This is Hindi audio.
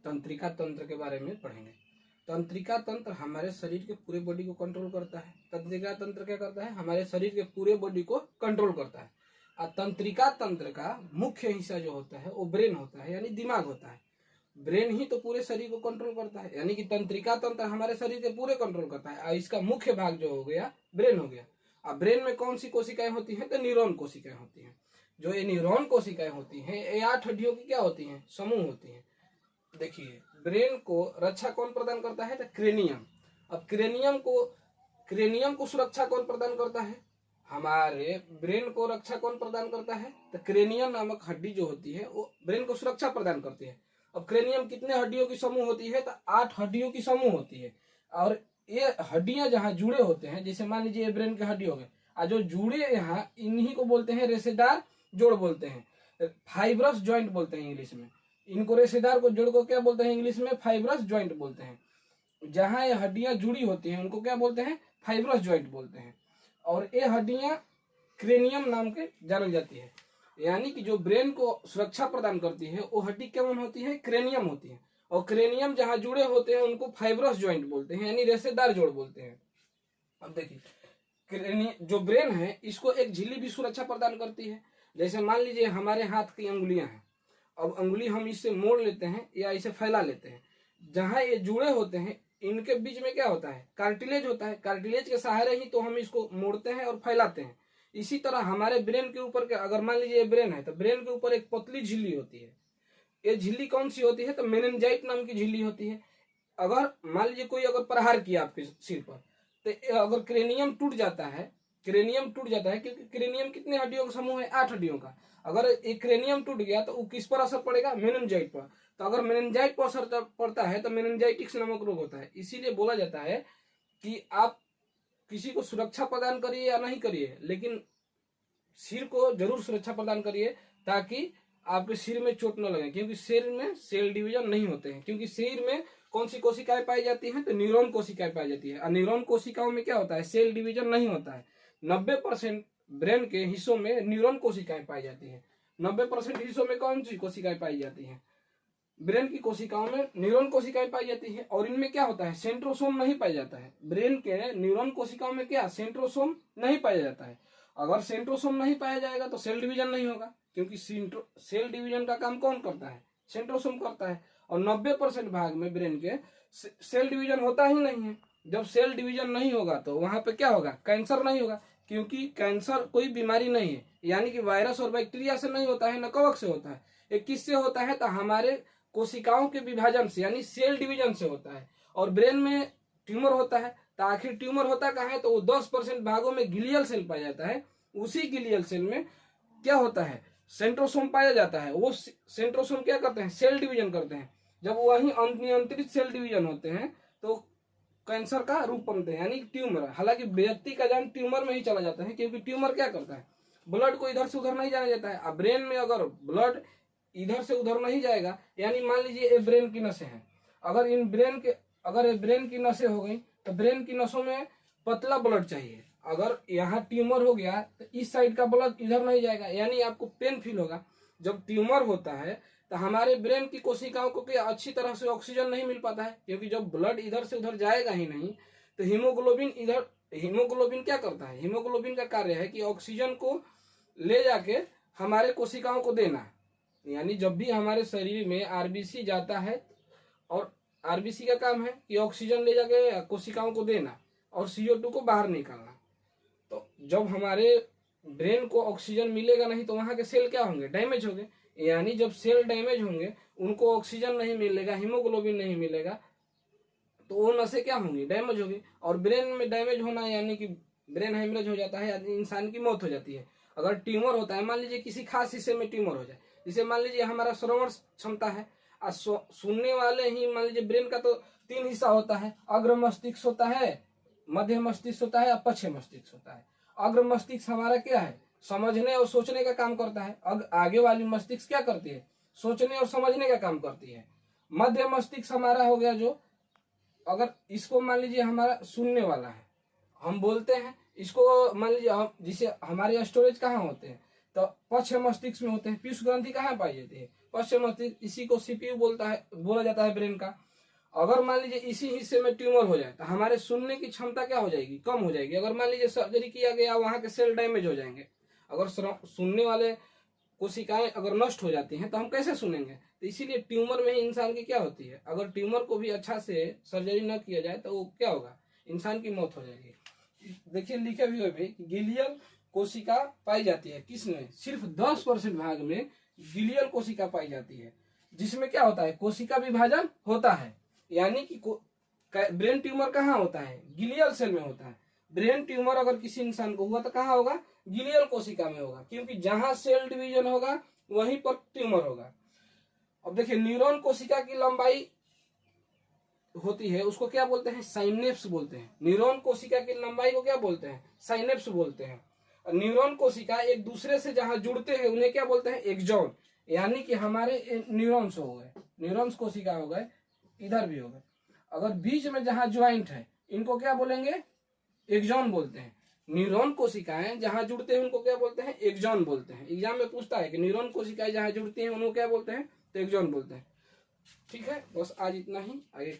तंत्रिका तंत्र के बारे में पढ़ेंगे। तंत्रिका तंत्र हमारे शरीर के पूरे बॉडी को कंट्रोल करता है। तंत्रिका तंत्र क्या करता है? हमारे शरीर के पूरे बॉडी को कंट्रोल करता है। और तंत्रिका तंत्र का मुख्य हिस्सा जो होता है वो ब्रेन होता है, यानी दिमाग होता है। ब्रेन ही तो पूरे शरीर को कंट्रोल करता है, यानी कि तंत्रिका तंत्र हमारे शरीर के पूरे कंट्रोल करता है। और इसका मुख्य भाग जो हो गया ब्रेन हो गया। अब ब्रेन में कौन सी कोशिकाएं होती हैं? तो न्यूरॉन कोशिकाएं होती हैं। जो ये न्यूरॉन कोशिकाएं होती हैं ये 8 हड्डियों की क्या होती हैं? समूह होती हैं। देखिए, ब्रेन को रक्षा कौन प्रदान करता है? तो क्रेनियम। अब क्रेनियम को सुरक्षा कौन प्रदान करता है? हमारे ब्रेन को रक्षा कौन प्रदान करता है? तो क्रेनियम नामक हड्डी जो होती है वो ब्रेन को सुरक्षा प्रदान करती है। अब क्रेनियम कितने हड्डियों की समूह होती है? तो 8 हड्डियों की समूह होती है। और ये हड्डियां जहाँ जुड़े होते हैं, जैसे मान लीजिए ये ब्रेन की हड्डी हो गए, और जो जुड़े यहाँ इन्हीं को बोलते हैं रेशेदार जोड़ बोलते हैं, फाइब्रस ज्वाइंट बोलते हैं इंग्लिश में। इनको रेशेदार को जोड़ को क्या बोलते हैं इंग्लिश में? फाइब्रस ज्वाइंट बोलते हैं। जहां ये हड्डियां जुड़ी होती हैं उनको क्या बोलते हैं? फाइब्रस ज्वाइंट बोलते हैं। और ये हड्डियां क्रेनियम नाम के जानी जाती है। यानी कि जो ब्रेन को सुरक्षा प्रदान करती है वो हड्डी कौन होती है? क्रेनियम होती है। और क्रेनियम जहां जुड़े होते हैं उनको फाइब्रस ज्वाइंट बोलते हैं, यानी रेशेदार जोड़ बोलते हैं। अब देखिए, जो ब्रेन है इसको एक झिल्ली भी सुरक्षा प्रदान करती है। जैसे मान लीजिए हमारे हाथ की अंगुलियां हैं, अब अंगुली हम इससे मोड़ लेते हैं या इसे फैला लेते हैं, जहां ये जुड़े होते हैं इनके बीच में क्या होता है? कार्टिलेज होता है। कार्टिलेज के सहारे ही तो हम इसको मोड़ते हैं और फैलाते हैं। इसी तरह हमारे ब्रेन के ऊपर अगर मान लीजिए ब्रेन है तो ब्रेन के ऊपर एक पतली झिल्ली होती है। ये झिल्ली कौन सी होती है? तो मेनिनजाइट नाम की झिल्ली होती है। अगर मान लीजिए कोई अगर प्रहार किया आपके सिर पर, तो अगर क्रेनियम टूट जाता है, क्योंकि क्रेनियम कितने हड्डियों का समूह है? 8 हड्डियों का। अगर एक क्रेनियम टूट गया तो वो किस पर असर पड़ेगा? मेनिनजाइट पर। तो अगर मेनिनजाइट पर असर पड़ता है तो मेनिनजाइटिक्स नामक रोग होता है। इसीलिए बोला जाता है कि आप किसी को सुरक्षा प्रदान करिए या नहीं करिए, लेकिन सिर को जरूर सुरक्षा प्रदान करिए ताकि आपके सिर में चोट न लगे, क्योंकि सिर में सेल डिवीजन नहीं होते हैं। क्योंकि सिर में कौन सी कोशिकाएं पाई जाती हैं? तो न्यूरॉन कोशिकाएं पाई जाती है। और न्यूरॉन कोशिकाओं में क्या होता है? सेल डिवीजन नहीं होता है। 90% ब्रेन के हिस्सों में न्यूरॉन कोशिकाएं पाई जाती हैं। 90% हिस्सों में कौन सी कोशिकाएं पाई जाती हैं? ब्रेन की कोशिकाओं में न्यूरॉन कोशिकाएं पाई जाती है। और इनमें क्या होता है? सेंट्रोसोम नहीं पाया जाता है। ब्रेन के न्यूरॉन कोशिकाओं में क्या? सेंट्रोसोम नहीं पाया जाता है। अगर सेंट्रोसोम नहीं पाया जाएगा तो सेल डिवीजन नहीं होगा, क्योंकि सेल डिवीजन का काम कौन करता है? सेंट्रोसोम करता है। और 90% भाग में ब्रेन के सेल डिवीजन होता ही नहीं है। जब सेल डिवीजन नहीं होगा तो वहां पे क्या होगा? कैंसर नहीं होगा, क्योंकि कैंसर कोई बीमारी नहीं है, यानी कि वायरस और बैक्टीरिया से नहीं होता है, न कवक से होता है। ये किससे होता है? तो हमारे कोशिकाओं के विभाजन से, यानी सेल डिवीजन से होता है। और ब्रेन में ट्यूमर होता है तो आखिर ट्यूमर होता कहाँ है? तो वो 10% भागों में ग्लियल सेल पाया जाता है। उसी ग्लियल सेल में क्या होता है? सेंट्रोसोम पाया जाता है। वो सेंट्रोसोम क्या करते हैं? सेल डिवीजन करते हैं। जब वही अनियंत्रित सेल डिवीजन होते हैं तो कैंसर का रूप बनते हैं, यानी ट्यूमर। हालांकि व्यक्ति का जान ट्यूमर में ही चला जाता है, क्योंकि ट्यूमर क्या करता है? ब्लड को इधर से उधर नहीं जाने देता है। अब ब्रेन में अगर ब्लड इधर से उधर नहीं जाएगा, यानी मान लीजिए ये ब्रेन की नसें हैं, अगर ब्रेन की नसें हो गई तो ब्रेन की नसों में पतला ब्लड चाहिए। अगर यहाँ ट्यूमर हो गया तो इस साइड का ब्लड इधर नहीं जाएगा, यानी आपको पेन फील होगा। जब ट्यूमर होता है तो हमारे ब्रेन की कोशिकाओं को क्या अच्छी तरह से ऑक्सीजन नहीं मिल पाता है, क्योंकि जब ब्लड इधर से उधर जाएगा ही नहीं तो हीमोग्लोबिन क्या करता है? हीमोग्लोबिन का कार्य है कि ऑक्सीजन को ले जाके हमारे कोशिकाओं को देना। यानी जब भी हमारे शरीर में आरबीसी जाता है, और आरबीसी का काम है कि ऑक्सीजन ले जाके कोशिकाओं को देना और CO2 को बाहर निकालना। तो जब हमारे ब्रेन को ऑक्सीजन मिलेगा नहीं तो वहां के सेल क्या होंगे? डैमेज होंगे। यानी जब सेल डैमेज होंगे, उनको ऑक्सीजन नहीं मिलेगा, हीमोग्लोबिन नहीं मिलेगा, तो वो नसें क्या होंगी? डैमेज होगी। और ब्रेन में डैमेज होना यानी कि ब्रेन हेमरेज हो जाता है, यानी इंसान की मौत हो जाती है। अगर ट्यूमर होता है, मान लीजिए किसी खास हिस्से में ट्यूमर हो जाए, जैसे मान लीजिए हमारा श्रवण क्षमता है, सुनने वाले ही मान लीजिए ब्रेन का तो 3 हिस्सा होता है, अग्र मस्तिष्क होता है, मध्य मस्तिष्क होता है और पश्चिम मस्तिष्क होता है। अग्र मस्तिष्क हमारा क्या है? समझने और सोचने का काम करता है। आगे वाली मस्तिष्क क्या करती है? सोचने और समझने का काम करती है। मध्य मस्तिष्क हमारा हो गया जो, अगर इसको मान लीजिए हमारा सुनने वाला है, हम बोलते हैं, इसको मान लीजिए जिसे हमारे स्टोरेज कहाँ होते हैं? तो पश्चिम मस्तिष्क में होते हैं। पीयूष ग्रंथि कहाँ पाई जाती है? पश्च मस्तिष्क, इसी को सीपीयू बोला जाता है ब्रेन का। अगर मान लीजिए इसी हिस्से में ट्यूमर हो जाए तो हमारे सुनने की क्षमता क्या हो जाएगी, कम हो जाएगी। अगर मान लीजिए सर्जरी किया गया, वहां के सेल डैमेज हो जाएंगे, अगर सुनने वाले कोशिकाएं अगर नष्ट हो जाती हैं तो हम कैसे सुनेंगे। तो इसीलिए ट्यूमर में ही इंसान की क्या होती है, अगर ट्यूमर को भी अच्छा से सर्जरी न किया जाए तो वो क्या होगा, इंसान की मौत हो जाएगी। देखिए लिखे हुए भी गिलियल कोशिका पाई जाती है, किसमें, सिर्फ 10% भाग में गिलियल कोशिका पाई जाती है, जिसमें क्या होता है, कोशिका विभाजन होता है। यानी कि ब्रेन ट्यूमर कहाँ होता है, गिलियल सेल में होता है। ब्रेन ट्यूमर अगर किसी इंसान को हुआ तो कहाँ होगा, गिलियल कोशिका में होगा, क्योंकि जहां सेल डिवीजन होगा वहीं पर ट्यूमर होगा। अब देखिए न्यूरॉन कोशिका की लंबाई होती है, उसको क्या बोलते हैं, साइनेप्स बोलते हैं। न्यूरॉन कोशिका की लंबाई को क्या बोलते हैं, साइनेप्स बोलते हैं। न्यूरॉन कोशिका एक दूसरे से जहां जुड़ते हैं उन्हें क्या बोलते हैं, एक्सॉन। यानी कि हमारे न्यूरॉन्स हो गए, न्यूरॉन्स कोशिका हो गए, इधर भी हो गए। अगर बीच में जहां ज्वाइंट है इनको क्या बोलेंगे, एक्सॉन बोलते हैं। न्यूरॉन कोशिकाएं जहां जुड़ते हैं उनको क्या बोलते हैं, एक्सॉन बोलते हैं। एग्जाम में पूछता है कि न्यूरॉन कोशिकाएं जहां जुड़ती हैं उनको क्या बोलते हैं, तो एक्सॉन बोलते हैं। ठीक है, बस आज इतना ही, आगे